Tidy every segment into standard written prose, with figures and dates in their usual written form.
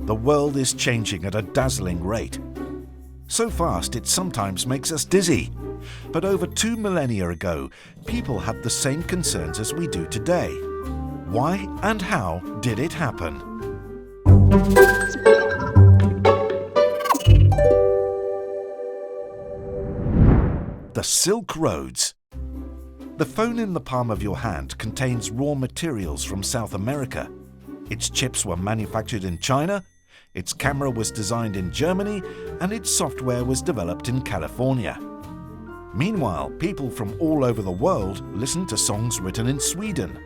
the world is changing at a dazzling rate. So fast it sometimes makes us dizzy. But over 2 millennia ago, people had the same concerns as we do today. Why and how did it happen? The Silk Roads. The phone in the palm of your hand contains raw materials from South America. Its chips were manufactured in China, its camera was designed in Germany, and its software was developed in California. Meanwhile, people from all over the world listen to songs written in Sweden,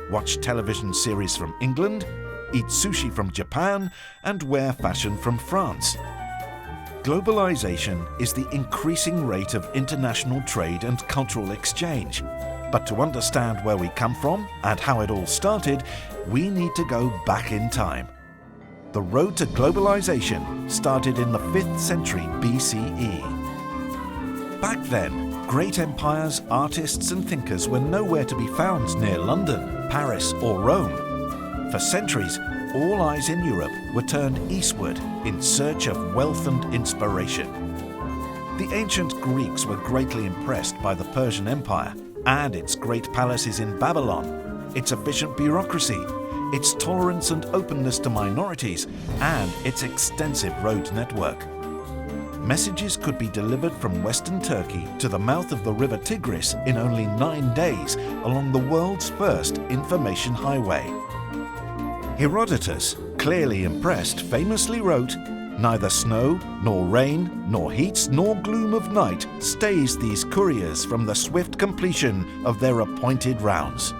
watch television series from England, eat sushi from Japan, and wear fashion from France. Globalization is the increasing rate of international trade and cultural exchange. But to understand where we come from and how it all started, we need to go back in time. The road to globalization started in the 5th century BCE. Back then, great empires, artists and thinkers were nowhere to be found near London, Paris or Rome. For centuries, all eyes in Europe were turned eastward in search of wealth and inspiration. The ancient Greeks were greatly impressed by the Persian Empire and its great palaces in Babylon, its efficient bureaucracy, its tolerance and openness to minorities, and its extensive road network. Messages could be delivered from Western Turkey to the mouth of the river Tigris in only 9 days along the world's first information highway. Herodotus, clearly impressed, famously wrote, "Neither snow, nor rain, nor heat, nor gloom of night stays these couriers from the swift completion of their appointed rounds."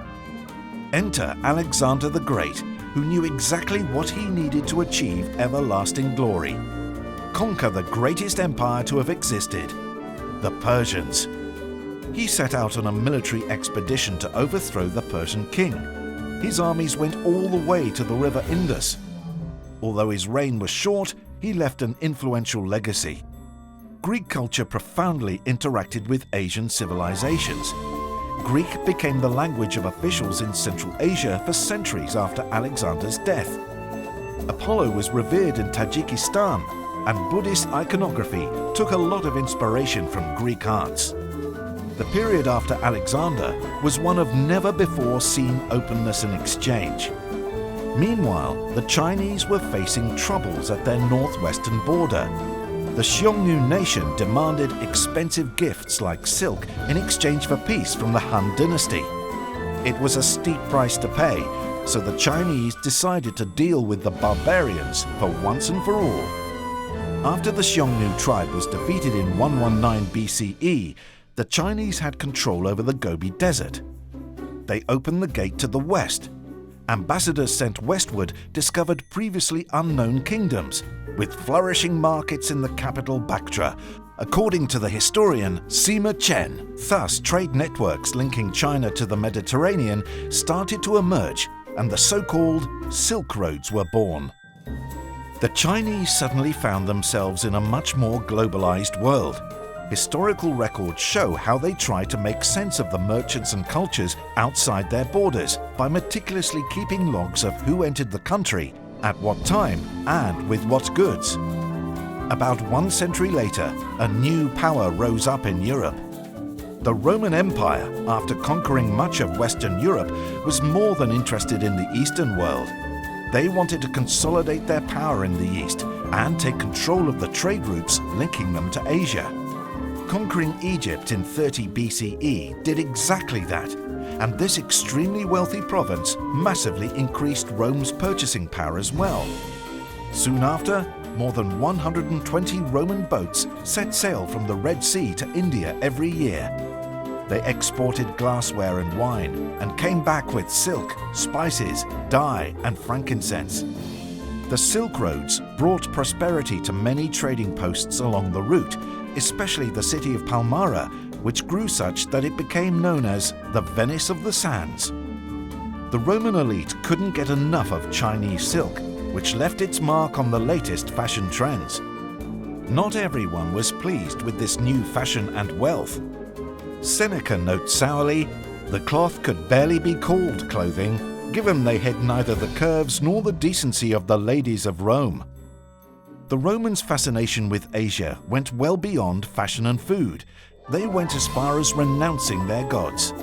Enter Alexander the Great, who knew exactly what he needed to achieve everlasting glory. Conquer the greatest empire to have existed, the Persians. He set out on a military expedition to overthrow the Persian king. His armies went all the way to the river Indus. Although his reign was short, he left an influential legacy. Greek culture profoundly interacted with Asian civilizations. Greek became the language of officials in Central Asia for centuries after Alexander's death. Apollo was revered in Tajikistan, and Buddhist iconography took a lot of inspiration from Greek arts. The period after Alexander was one of never-before-seen openness and exchange. Meanwhile, the Chinese were facing troubles at their northwestern border. The Xiongnu nation demanded expensive gifts like silk in exchange for peace from the Han dynasty. It was a steep price to pay, so the Chinese decided to deal with the barbarians for once and for all. After the Xiongnu tribe was defeated in 119 BCE, the Chinese had control over the Gobi Desert. They opened the gate to the west. Ambassadors sent westward discovered previously unknown kingdoms, with flourishing markets in the capital Bactra, according to the historian Sima Chen. Thus, trade networks linking China to the Mediterranean started to emerge, and the so-called Silk Roads were born. The Chinese suddenly found themselves in a much more globalized world. Historical records show how they tried to make sense of the merchants and cultures outside their borders by meticulously keeping logs of who entered the country, at what time, and with what goods. About 1 century later, a new power rose up in Europe. The Roman Empire, after conquering much of Western Europe, was more than interested in the Eastern world. They wanted to consolidate their power in the East and take control of the trade routes linking them to Asia. Conquering Egypt in 30 BCE did exactly that, and this extremely wealthy province massively increased Rome's purchasing power as well. Soon after, more than 120 Roman boats set sail from the Red Sea to India every year. They exported glassware and wine and came back with silk, spices, dye, and frankincense. The Silk Roads brought prosperity to many trading posts along the route, especially the city of Palmyra, which grew such that it became known as the Venice of the Sands. The Roman elite couldn't get enough of Chinese silk, which left its mark on the latest fashion trends. Not everyone was pleased with this new fashion and wealth. Seneca notes sourly, "The cloth could barely be called clothing, given they had neither the curves nor the decency of the ladies of Rome." The Romans' fascination with Asia went well beyond fashion and food. They went as far as renouncing their gods.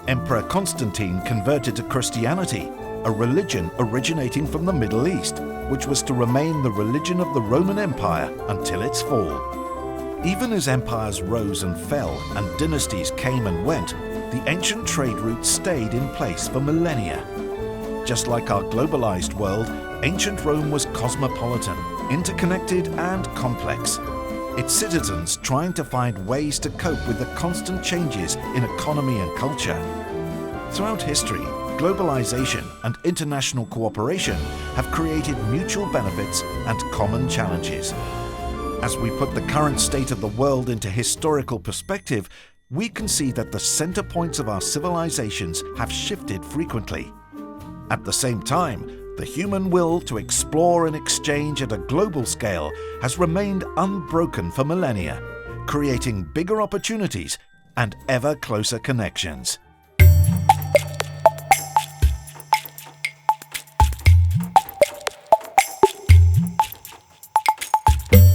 Emperor Constantine converted to Christianity, a religion originating from the Middle East, which was to remain the religion of the Roman Empire until its fall. Even as empires rose and fell and dynasties came and went, the ancient trade routes stayed in place for millennia. Just like our globalized world, ancient Rome was cosmopolitan, interconnected and complex. Its citizens trying to find ways to cope with the constant changes in economy and culture. Throughout history, globalization and international cooperation have created mutual benefits and common challenges. As we put the current state of the world into historical perspective, we can see that the center points of our civilizations have shifted frequently. At the same time, the human will to explore and exchange at a global scale has remained unbroken for millennia, creating bigger opportunities and ever closer connections.